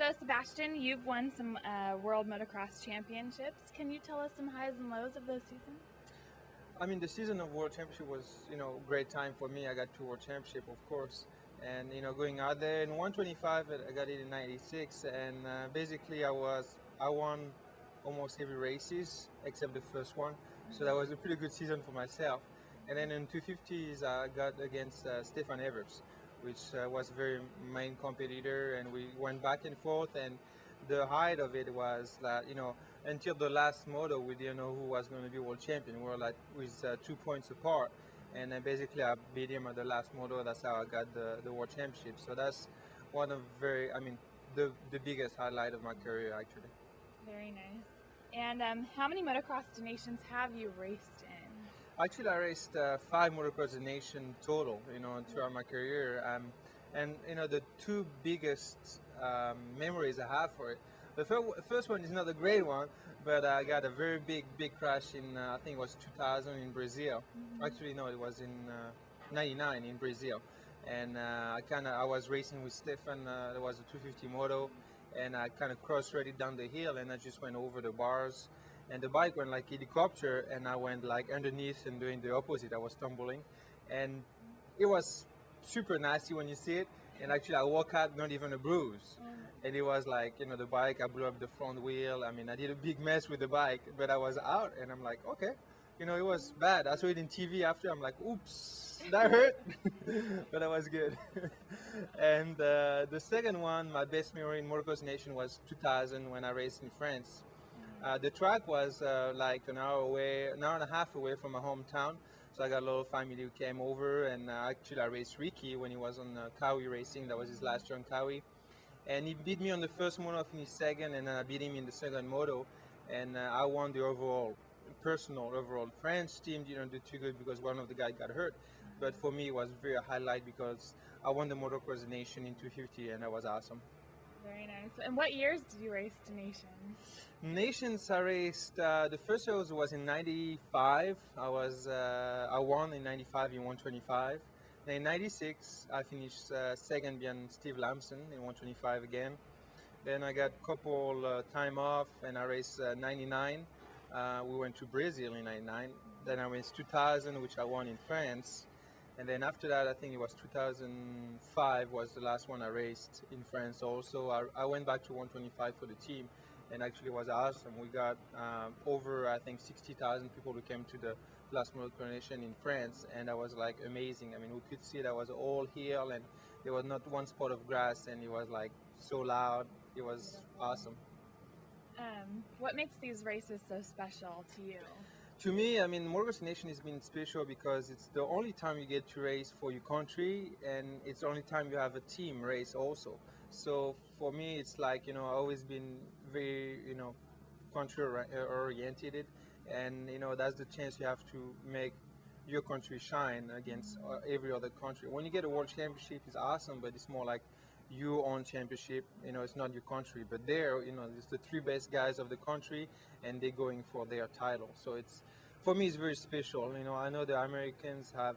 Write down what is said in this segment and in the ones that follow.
So, Sebastien, you've won some World Motocross Championships. Can you tell us some highs and lows of those seasons? I mean, the season of World Championship was, great time for me. I got two World Championship, of course, and going out there in 125, I got it in '96, and basically I won almost every races except the first one, so that was a pretty good season for myself. And then in 250s, I got against Stefan Evers, which was a very main competitor, and we went back and forth. And the height of it was that until the last moto we didn't know who was going to be world champion. We were like with 2 points apart, and then basically I beat him at the last moto. That's how I got the world championship. So that's one of the biggest highlight of my career actually. Very nice. And how many motocross nations have you raced in? Actually, I raced 5 motocross nation total, throughout my career. And the two biggest memories I have for it. The first one is not a great one, but I got a very big crash in I think it was 2000 in Brazil. Actually, no, it was in '99 in Brazil. And I was racing with Stefan. There was a 250 moto, and I kind of cross-threaded down the hill, and I just went over the bars, and the bike went like helicopter, and I went like underneath and doing the opposite. I was tumbling, and it was super nasty when you see it. And actually, I walk out not even a bruise, and it was like the bike. I blew up the front wheel. I mean, I did a big mess with the bike, but I was out, and I'm like, okay, it was bad. I saw it in TV after. I'm like, oops, that hurt, but that was good. And the second one, my best memory in Motocross Nation was 2000 when I raced in France. The track was like an hour and a half away from my hometown. So I got a little family who came over, and actually I raced Ricky when he was on Kawi racing. That was his last year on Kawi. And he beat me on the first moto, I finished second, and then I beat him in the second moto. And I won the personal overall. French team didn't do too good because one of the guys got hurt. But for me, it was very a highlight because I won the Motocross Nation in 250, and that was awesome. Very nice. And what years did you race to nations? Nations, I raced. The first year was in '95. I won in '95 in 125. Then in '96, I finished second behind Steve Lamson in 125 again. Then I got a couple time off, and I raced '99. We went to Brazil in '99. Then I raced 2000, which I won in France. And then after that, I think it was 2005 was the last one I raced in France also. I went back to 125 for the team, and actually it was awesome. We got over, I think, 60,000 people who came to the last Moto Coronation in France, and that was like amazing. I mean, we could see that was all hill, and there was not one spot of grass, and it was like so loud. It was awesome. What makes these races so special to you? To me, I mean, Motocross Nation has been special because it's the only time you get to race for your country, and it's the only time you have a team race also. So for me, it's like, I've always been very, country oriented, and, that's the chance you have to make your country shine against every other country. When you get a world championship, it's awesome, but it's more like your own championship. It's not your country, but there, it's the three best guys of the country, and they're going for their title. So for me, it's very special. I know the Americans have,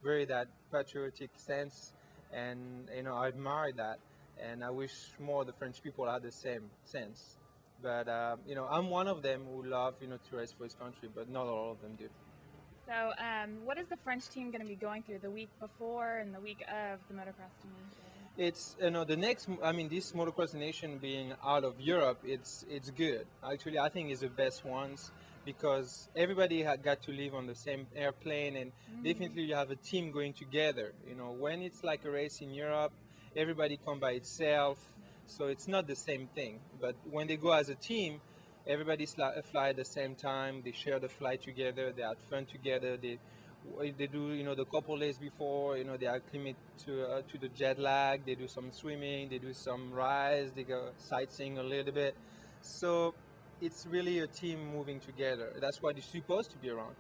very that patriotic sense, and I admire that, and I wish more of the French people had the same sense. But I'm one of them who love, to race for his country, but not all of them do. So, what is the French team going to be going through the week before and the week of the Motocross Nation? It's the next. I mean, this Motocross Nation being out of Europe, it's good. Actually, I think it's the best ones because everybody had got to live on the same airplane, and definitely you have a team going together. When it's like a race in Europe, everybody come by itself, so it's not the same thing. But when they go as a team, everybody fly at the same time. They share the flight together. They have fun together. They do the couple days before. They acclimate to the jet lag. They do some swimming. They do some rides. They go sightseeing a little bit. So it's really a team moving together. That's what it's supposed to be around.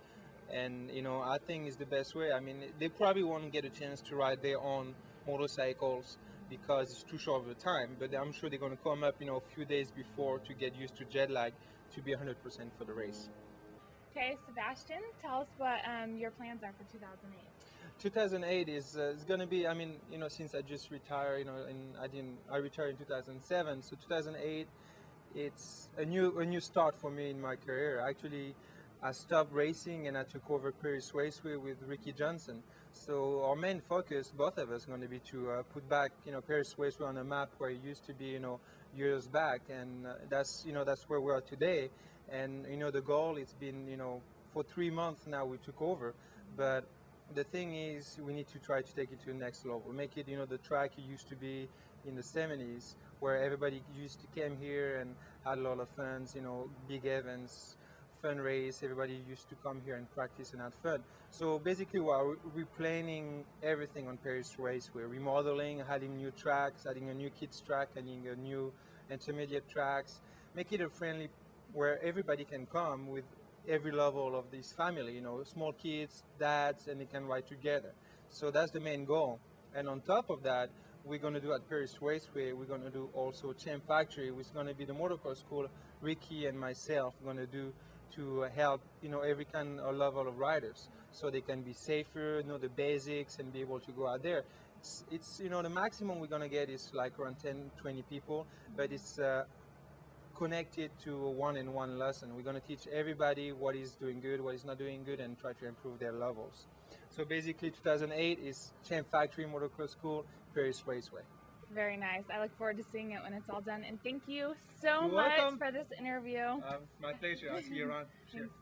And I think it's the best way. I mean, they probably won't get a chance to ride their own motorcycles because it's too short of a time, but I'm sure they're going to come up a few days before to get used to jet lag to be 100% for the race. Okay, Sebastien, tell us what your plans are for 2008. 2008 is going to be. I mean, since I just retired, and I retired in 2007. So 2008, it's a new start for me in my career. Actually, I stopped racing and I took over Paris Raceway with Ricky Johnson. So our main focus, both of us, going to be to put back, Paris Raceway on a map where it used to be, years back, and that's where we are today. And the goal, it's been, for 3 months now we took over, but the thing is, we need to try to take it to the next level, make it, the track it used to be in the 70s, where everybody used to came here and had a lot of fun, big events, fun race. Everybody used to come here and practice and have fun. So basically, we're replanning everything on Paris Race. We're remodeling, adding new tracks, adding a new kids track, adding a new intermediate tracks, make it a friendly where everybody can come with every level of this family, small kids, dads, and they can ride together. So that's the main goal. And on top of that, we're going to do at Paris Raceway, we're going to do also Champ Factory, which is going to be the motocross school Ricky and myself are going to do to help, every kind of level of riders, so they can be safer, know the basics, and be able to go out there. It's the maximum we're going to get is like around 10, 20 people, but it's connected to a one-on-one lesson. We're going to teach everybody what is doing good, what is not doing good, and try to improve their levels. So basically 2008 is Champ Factory Motocross School, Paris Raceway. Very nice. I look forward to seeing it when it's all done. And thank you so You're much welcome. for this interview. My pleasure. I'll see you around. Sure. Thanks.